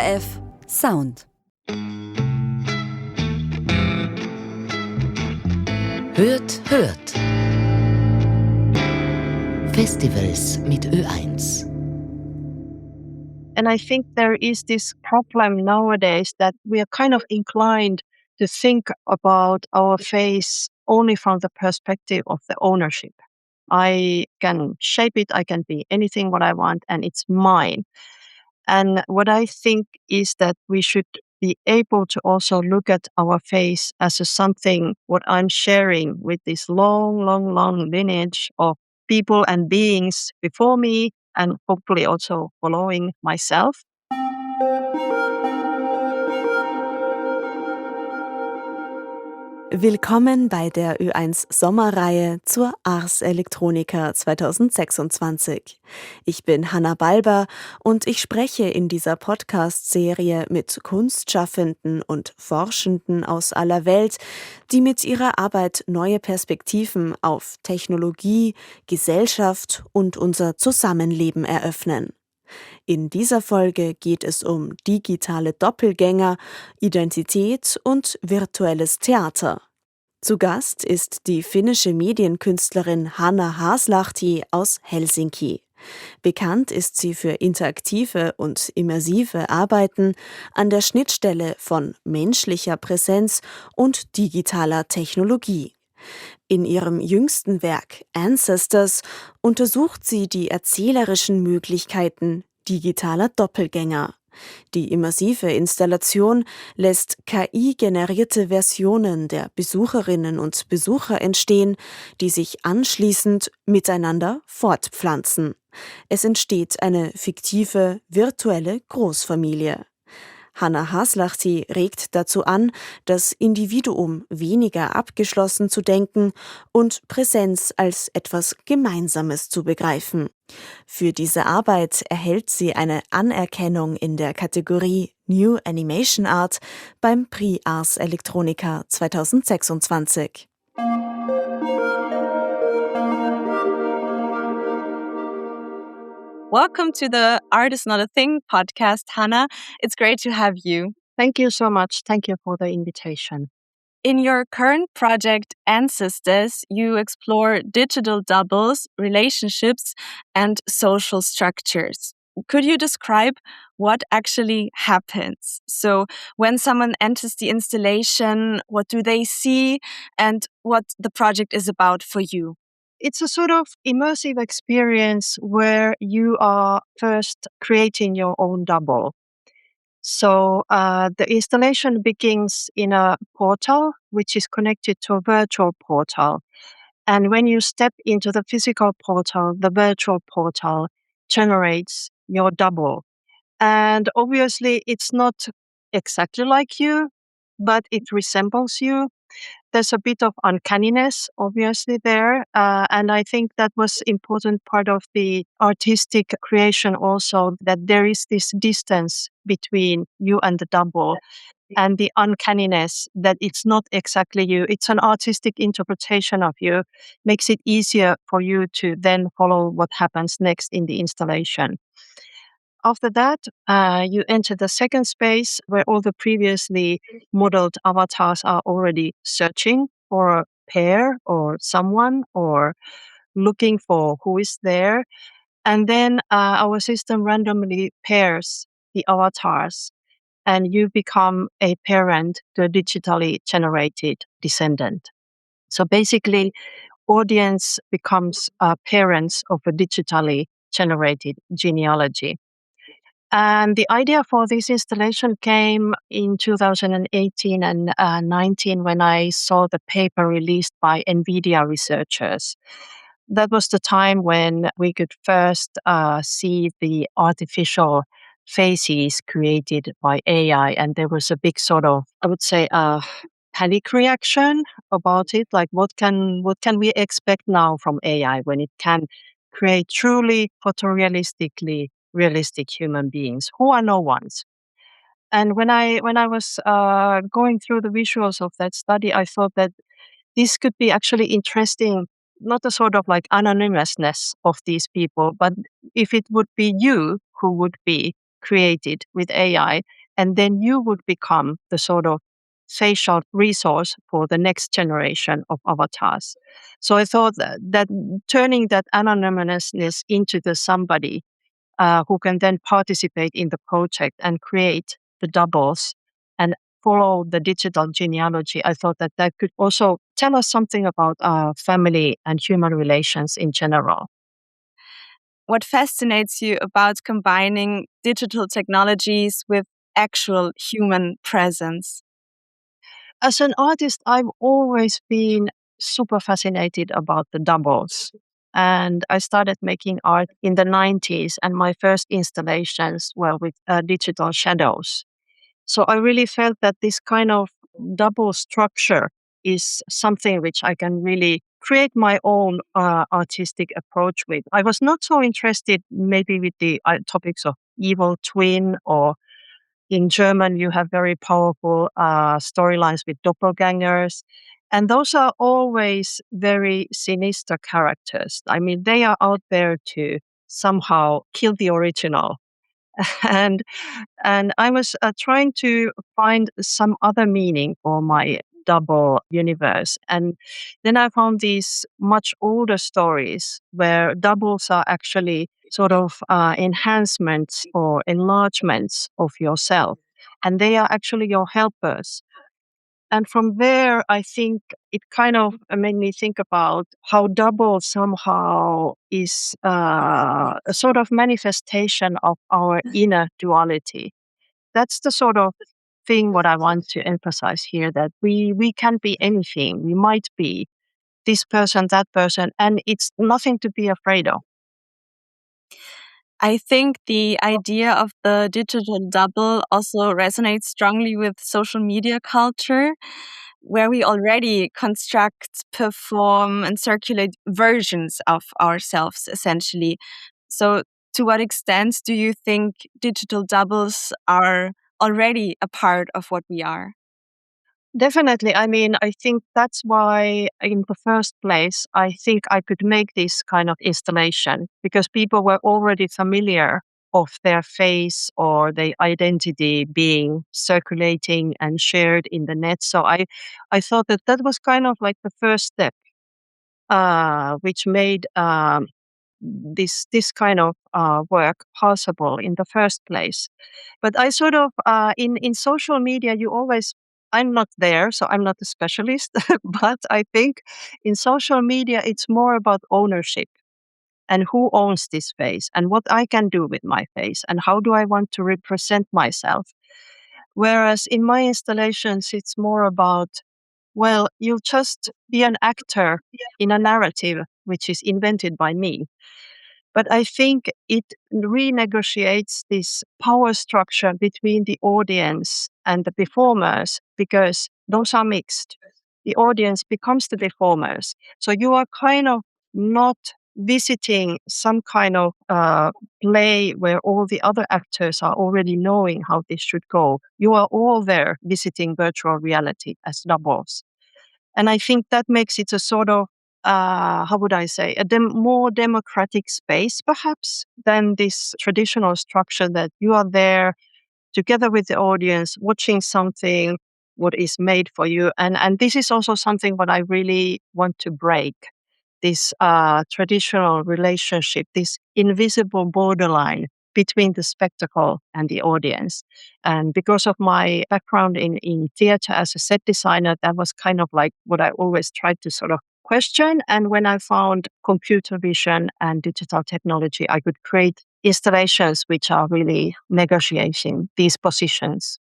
ORF Sound. Hört. Festivals mit Ö1. And I think there is this problem nowadays that we are kind of inclined to think about our face only from the perspective of the ownership. I can shape it, I can be anything what I want, and it's mine. And what I think is that we should be able to also look at our face as a something what I'm sharing with this long lineage of people and beings before me, and hopefully also following myself. Willkommen bei der Ö1 Sommerreihe zur Ars Electronica 2026. Ich bin Hanna Balber und ich spreche in dieser Podcast-Serie mit Kunstschaffenden und Forschenden aus aller Welt, die mit ihrer Arbeit neue Perspektiven auf Technologie, Gesellschaft und unser Zusammenleben eröffnen. In dieser Folge geht es um digitale Doppelgänger, Identität und virtuelles Theater. Zu Gast ist die finnische Medienkünstlerin Hanna Haaslahti aus Helsinki. Bekannt ist sie für interaktive und immersive Arbeiten an der Schnittstelle von menschlicher Präsenz und digitaler Technologie. In ihrem jüngsten Werk Ancestors untersucht sie die erzählerischen Möglichkeiten digitaler Doppelgänger. Die immersive Installation lässt KI-generierte Versionen der Besucherinnen und Besucher entstehen, die sich anschließend miteinander fortpflanzen. Es entsteht eine fiktive, virtuelle Großfamilie. Hanna Haaslahti regt dazu an, das Individuum weniger abgeschlossen zu denken und Präsenz als etwas Gemeinsames zu begreifen. Für diese Arbeit erhält sie eine Anerkennung in der Kategorie New Animation Art beim Prix Ars Electronica 2026. Welcome to the Art is Not a Thing podcast, Hanna. It's great to have you. Thank you so much. Thank you for the invitation. In your current project, Ancestors, you explore digital doubles, relationships, and social structures. Could you describe what actually happens? So when someone enters the installation, what do they see and what the project is about for you? It's a sort of immersive experience where you are first creating your own double. So the installation begins in a portal, which is connected to a virtual portal. And when you step into the physical portal, the virtual portal generates your double. And obviously, it's not exactly like you, but it resembles you. There's a bit of uncanniness, obviously, there. And I think that was important part of the artistic creation also, that there is this distance between you and the double and the uncanniness that it's not exactly you. It's an artistic interpretation of you, makes it easier for you to then follow what happens next in the installation. After that, you enter the second space where all the previously modeled avatars are already searching for a pair or someone or looking for who is there. And then our system randomly pairs the avatars and you become a parent to a digitally generated descendant. So basically, audience becomes parents of a digitally generated genealogy. And the idea for this installation came in 2018 and 19 when I saw the paper released by NVIDIA researchers. That was the time when we could first see the artificial faces created by AI. And there was a big sort of, I would say, panic reaction about it. Like, what can we expect now from AI when it can create truly photorealistically realistic human beings who are no ones? And when I was going through the visuals of that study, I thought that this could be actually interesting, not a sort of like anonymousness of these people, but if it would be you who would be created with AI, and then you would become the sort of facial resource for the next generation of avatars. So I thought that turning that anonymousness into the somebody who can then participate in the project and create the doubles and follow the digital genealogy, I thought that that could also tell us something about family and human relations in general. What fascinates you about combining digital technologies with actual human presence? As an artist, I've always been super fascinated about the doubles. And I started making art in the 90s, and my first installations were with digital shadows. So I really felt that this kind of double structure is something which I can really create my own artistic approach with. I was not so interested maybe with the topics of evil twin, or in German, you have very powerful storylines with doppelgängers. And those are always very sinister characters. I mean, they are out there to somehow kill the original. and and I was trying to find some other meaning for my double universe. And then I found these much older stories where doubles are actually sort of enhancements or enlargements of yourself. And they are actually your helpers. And from there, I think it kind of made me think about how double somehow is a sort of manifestation of our inner duality. That's the sort of thing what I want to emphasize here, that we can be anything. We might be this person, that person, and it's nothing to be afraid of. I think the idea of the digital double also resonates strongly with social media culture, where we already construct, perform, and circulate versions of ourselves, essentially. So, to what extent do you think digital doubles are already a part of what we are? Definitely. I mean, I think that's why, in the first place, I think I could make this kind of installation because people were already familiar of their face or their identity being circulating and shared in the net. So I thought that that was kind of like the first step, which made this kind of work possible in the first place. But I sort of in social media, you always, I'm not there, so I'm not a specialist. But I think in social media, it's more about ownership and who owns this face and what I can do with my face and how do I want to represent myself. Whereas in my installations, it's more about, well, you just be an actor in a narrative which is invented by me. But I think it renegotiates this power structure between the audience and the performers because those are mixed. The audience becomes the performers. So you are kind of not visiting some kind of play where all the other actors are already knowing how this should go. You are all there visiting virtual reality as doubles. And I think that makes it a sort of, how would I say, a more democratic space, perhaps, than this traditional structure that you are there together with the audience, watching something what is made for you. And this is also something what I really want to break, this traditional relationship, this invisible borderline between the spectacle and the audience. And because of my background in theater as a set designer, that was kind of like what I always tried to sort of question. And when I found computer vision and digital technology, I could create installations which are really negotiating these positions.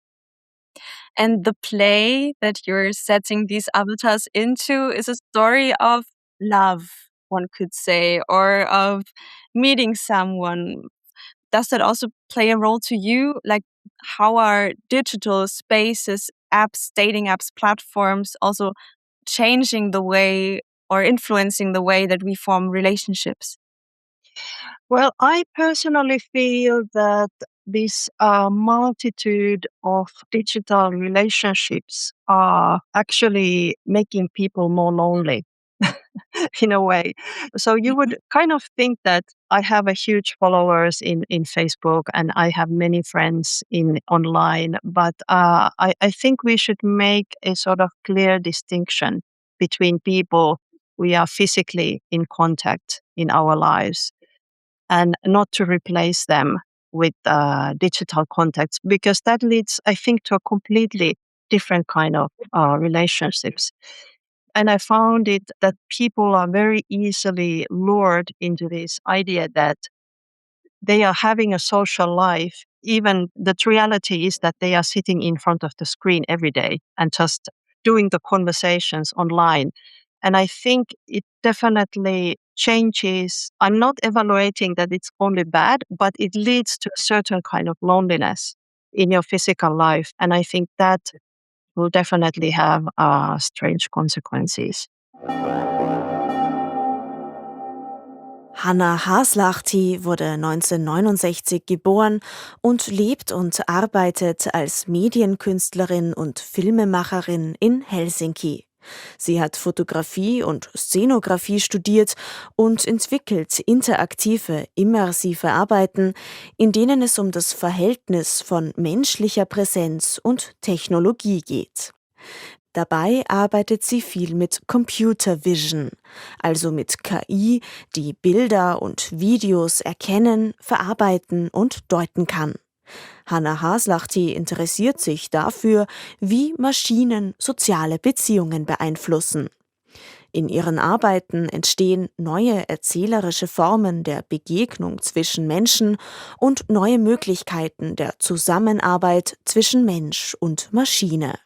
And the play that you're setting these avatars into is a story of love, one could say, or of meeting someone. Does that also play a role to you? Like, how are digital spaces, apps, dating apps, platforms also changing the way or influencing the way that we form relationships? Well, I personally feel that this multitude of digital relationships are actually making people more lonely in a way. So you would kind of think that I have a huge followers in Facebook, and I have many friends in online. But I think we should make a sort of clear distinction between people we are physically in contact in our lives, and not to replace them with digital contacts, because that leads, I think, to a completely different kind of relationships. And I found it that people are very easily lured into this idea that they are having a social life. Even the reality is that they are sitting in front of the screen every day and just doing the conversations online. And I think it definitely changes. I'm not evaluating that it's only bad, but it leads to a certain kind of loneliness in your physical life. And I think that will definitely have strange consequences. Hanna Haaslahti wurde 1969 geboren und lebt und arbeitet als Medienkünstlerin und Filmemacherin in Helsinki. Sie hat Fotografie und Szenografie studiert und entwickelt interaktive, immersive Arbeiten, in denen es um das Verhältnis von menschlicher Präsenz und Technologie geht. Dabei arbeitet sie viel mit Computer Vision, also mit KI, die Bilder und Videos erkennen, verarbeiten und deuten kann. Hanna Haaslahti interessiert sich dafür, wie Maschinen soziale Beziehungen beeinflussen. In ihren Arbeiten entstehen neue erzählerische Formen der Begegnung zwischen Menschen und neue Möglichkeiten der Zusammenarbeit zwischen Mensch und Maschine.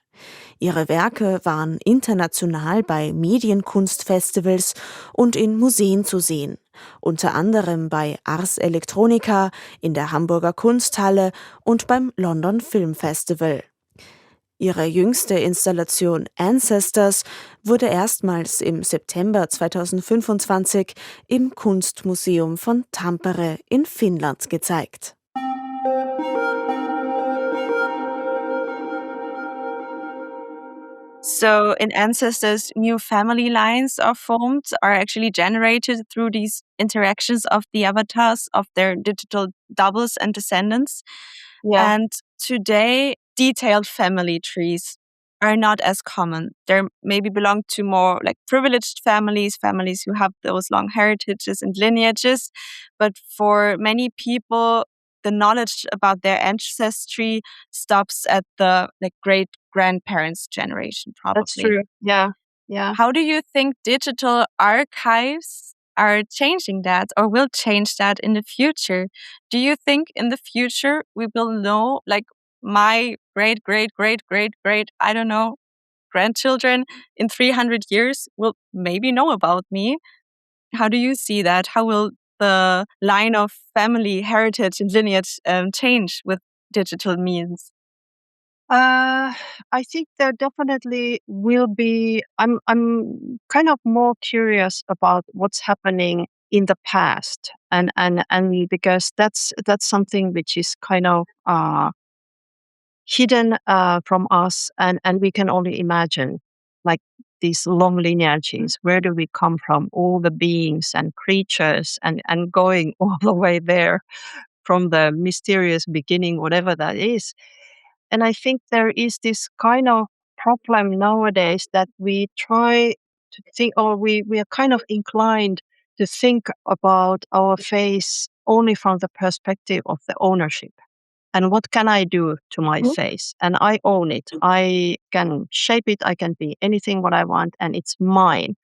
Ihre Werke waren international bei Medienkunstfestivals und in Museen zu sehen, unter anderem bei Ars Electronica, in der Hamburger Kunsthalle und beim London Film Festival. Ihre jüngste Installation Ancestors wurde erstmals im September 2025 im Kunstmuseum von Tampere in Finnland gezeigt. So in Ancestors, new family lines are formed, are actually generated through these interactions of the avatars of their digital doubles and descendants. Yeah. And today, detailed family trees are not as common. They maybe belong to more like privileged families, families who have those long heritages and lineages. But for many people, the knowledge about their ancestry stops at the like great grandparents' generation, probably. That's true. Yeah. Yeah. How do you think digital archives are changing that or will change that in the future? Do you think in the future we will know, like my great, great, great, great, great, I don't know, grandchildren in 300 years will maybe know about me? How do you see that? How will the line of family heritage and lineage change with digital means? I think there definitely will be. I'm kind of more curious about what's happening in the past, and because that's something which is kind of hidden from us, and we can only imagine, like these long lineages. Where do we come from? All the beings and creatures, and going all the way there from the mysterious beginning, whatever that is. And I think there is this kind of problem nowadays that we try to think, or we are kind of inclined to think about our face only from the perspective of the ownership. And what can I do to my face? And I own it. I can shape it. I can be anything what I want, and it's mine.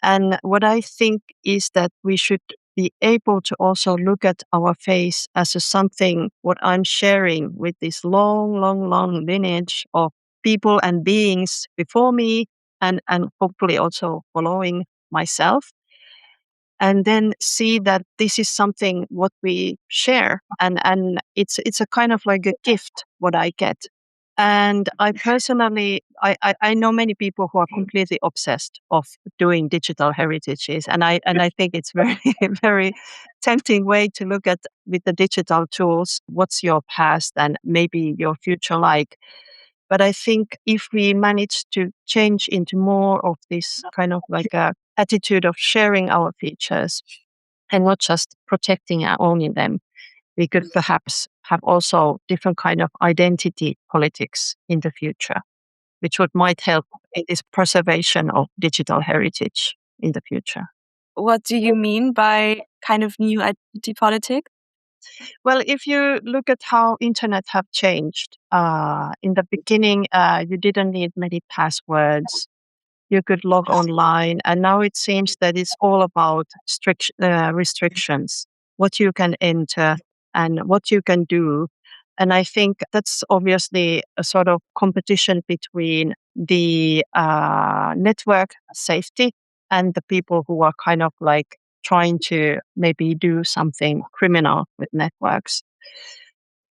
And what I think is that we should be able to also look at our face as a something what I'm sharing with this long, long, long lineage of people and beings before me, and hopefully also following myself. And then see that this is something what we share, and it's a kind of like a gift what I get. And I personally, I know many people who are completely obsessed of doing digital heritages, and I think it's very very tempting way to look at with the digital tools. What's your past and maybe your future like? But I think if we manage to change into more of this kind of like a attitude of sharing our features, and not just protecting and owning them. We could perhaps have also different kind of identity politics in the future, which might help in this preservation of digital heritage in the future. What do you mean by kind of new identity politics? Well, if you look at how internet have changed, in the beginning, you didn't need many passwords. You could log online, and now it seems that it's all about restrictions, what you can enter and what you can do. And I think that's obviously a sort of competition between the network safety and the people who are kind of like trying to maybe do something criminal with networks.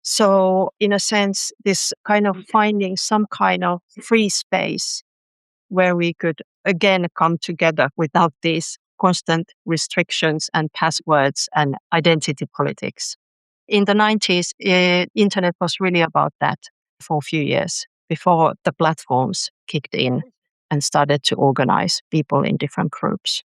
So, in a sense, this kind of finding some kind of free space where we could again come together without these constant restrictions and passwords and identity politics. In the 90s, internet was really about that for a few years before the platforms kicked in and started to organize people in different groups.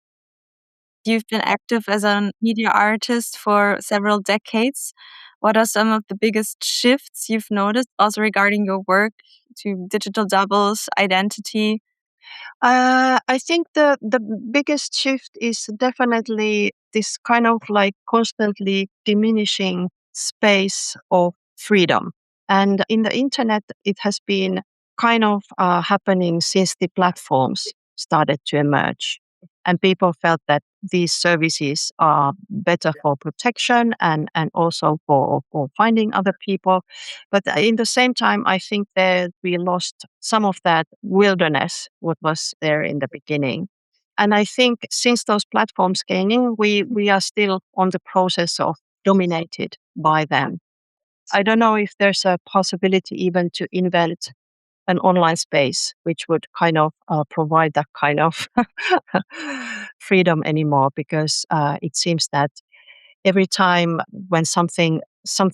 You've been active as a media artist for several decades. What are some of the biggest shifts you've noticed also regarding your work to digital doubles, identity? I think the biggest shift is definitely this kind of like constantly diminishing space of freedom. And in the internet, it has been kind of happening since the platforms started to emerge. And people felt that these services are better for protection and also for finding other people. But in the same time, I think that we lost some of that wilderness, what was there in the beginning. And I think since those platforms came in, we are still on the process of dominated by them. I don't know if there's a possibility even to invent an online space which would kind of provide that kind of freedom anymore, because it seems that every time when something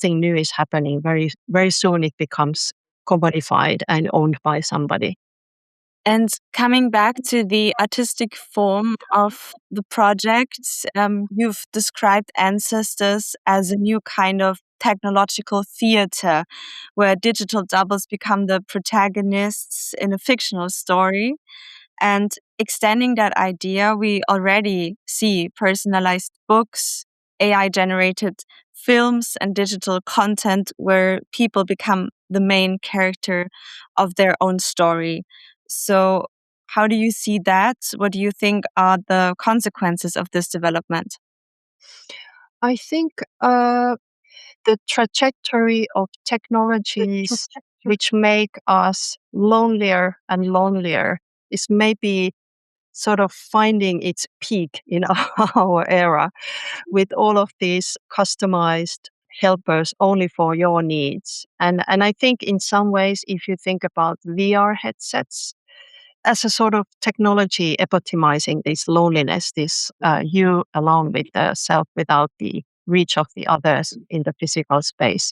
new is happening, very very soon it becomes commodified and owned by somebody. And coming back to the artistic form of the project, you've described Ancestors as a new kind of technological theater where digital doubles become the protagonists in a fictional story. And extending that idea, we already see personalized books, AI generated films, and digital content where people become the main character of their own story. So, how do you see that? What do you think are the consequences of this development? I think the trajectory of technologies which make us lonelier and lonelier is maybe sort of finding its peak in our era, with all of these customized helpers only for your needs. And I think in some ways, if you think about VR headsets as a sort of technology epitomizing this loneliness, this you alone with the self without the reach of the others in the physical space.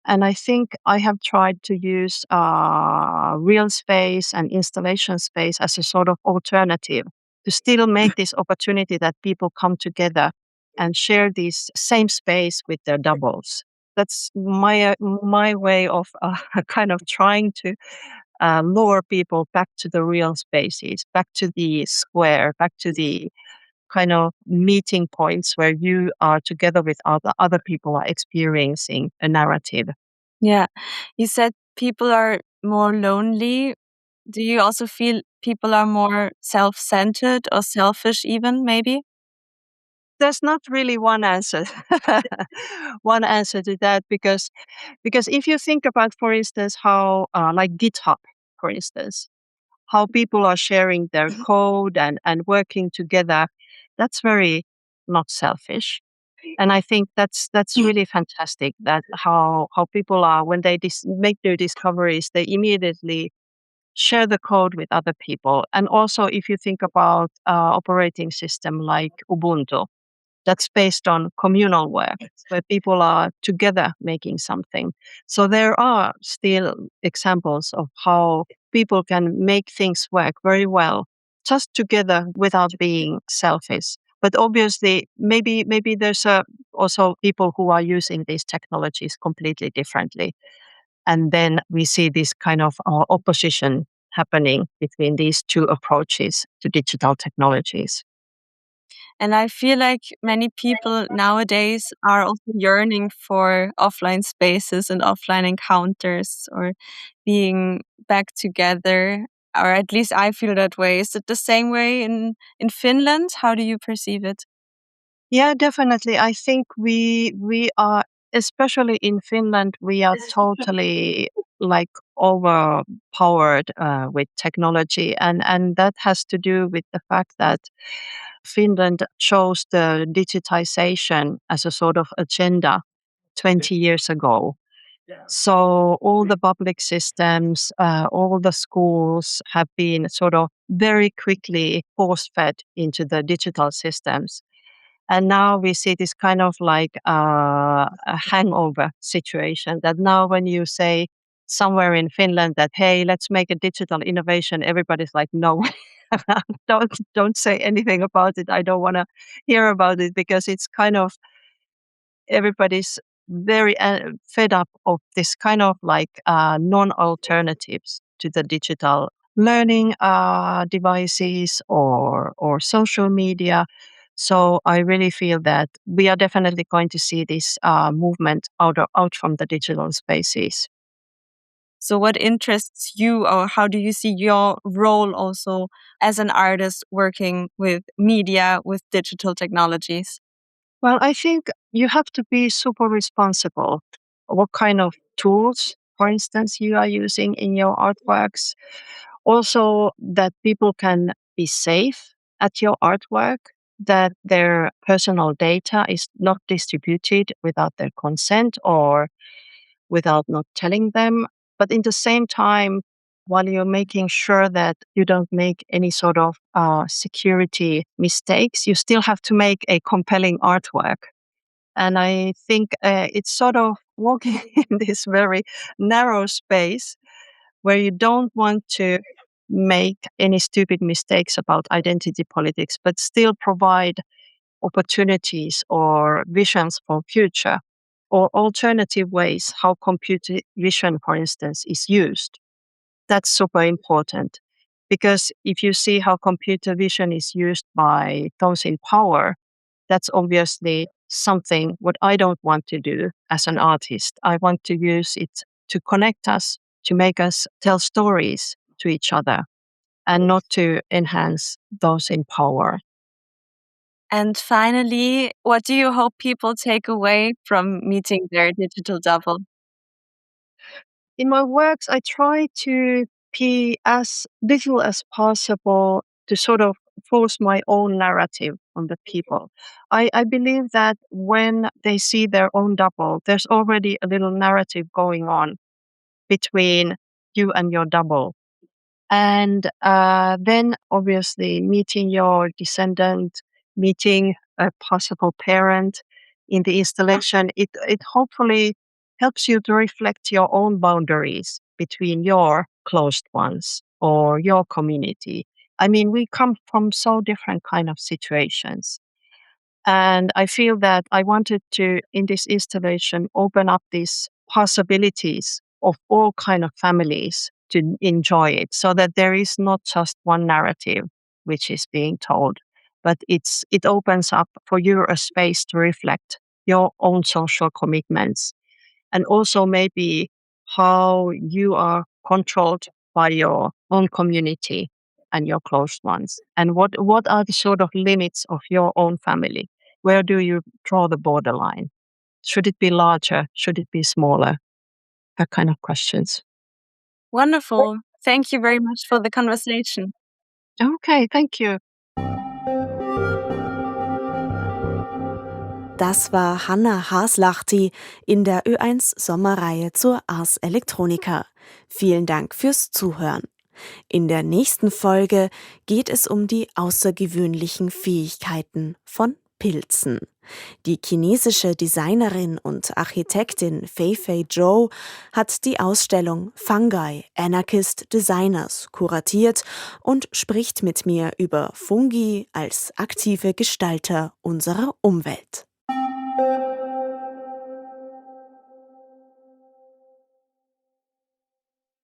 And I think I have tried to use real space and installation space as a sort of alternative to still make this opportunity that people come together and share this same space with their doubles. That's my way of kind of trying to lure people back to the real spaces, back to the square, back to the kind of meeting points where you are together with other people are experiencing a narrative. Yeah, you said people are more lonely. Do you also feel people are more self centered or selfish, even maybe? There's not really one answer, one answer to that, because if you think about, for instance, how like GitHub, for instance, how people are sharing their code and working together, that's very not selfish. And I think that's really fantastic, that how people are when they make their discoveries, they immediately share the code with other people. And also, if you think about operating system like Ubuntu, that's based on communal work where people are together making something. So there are still examples of how people can make things work very well just together without being selfish. But obviously, maybe there's also people who are using these technologies completely differently. And then we see this kind of opposition happening between these two approaches to digital technologies. And I feel like many people nowadays are also yearning for offline spaces and offline encounters or being back together, or at least I feel that way. Is it the same way in Finland? How do you perceive it? Yeah, definitely. I think we are, especially in Finland, we are totally like overpowered with technology, and that has to do with the fact that Finland chose the digitization as a sort of agenda 20 years ago. So all the public systems, all the schools have been sort of very quickly force fed into the digital systems. And now we see this kind of like a hangover situation that now when you say somewhere in Finland that, hey, let's make a digital innovation, everybody's like, no, don't say anything about it. I don't want to hear about it because it's kind of everybody's very fed up of this kind of like non-alternatives to the digital learning devices or social media. So I really feel that we are definitely going to see this movement out from the digital spaces. So, what interests you, or how do you see your role also as an artist working with media, with digital technologies? Well, I think you have to be super responsible. What kind of tools, for instance, you are using in your artworks. Also, that people can be safe at your artwork, that their personal data is not distributed without their consent or without not telling them. But in the same time, while you're making sure that you don't make any sort of security mistakes, you still have to make a compelling artwork. And I think it's sort of walking in this very narrow space where you don't want to make any stupid mistakes about identity politics, but still provide opportunities or visions for future or alternative ways how computer vision, for instance, is used. That's super important because if you see how computer vision is used by those in power, that's obviously something what I don't want to do as an artist. I want to use it to connect us, to make us tell stories to each other, and not to enhance those in power. And finally, what do you hope people take away from meeting their digital double? In my works, I try to be as little as possible to sort of force my own narrative on the people. I believe that when they see their own double, there's already a little narrative going on between you and your double. And then obviously meeting your descendant, meeting a possible parent in the installation, it hopefully helps you to reflect your own boundaries between your closed ones or your community. I mean, we come from so different kind of situations. And I feel that I wanted to, in this installation, open up these possibilities of all kind of families to enjoy it so that there is not just one narrative which is being told, but it opens up for you a space to reflect your own social commitments and also maybe how you are controlled by your own community and your close ones. And what are the sort of limits of your own family? Where do you draw the borderline? Should it be larger? Should it be smaller? That kind of questions. Wonderful. Thank you very much for the conversation. Okay, thank you. Das war Hanna Haaslahti in der Ö1 Sommerreihe zur Ars Electronica. Vielen Dank fürs Zuhören. In der nächsten Folge geht es um die außergewöhnlichen Fähigkeiten von Pilzen. Die chinesische Designerin und Architektin Fei Zhou hat die Ausstellung Fungi, Anarchist Designers kuratiert und spricht mit mir über Fungi als aktive Gestalter unserer Umwelt.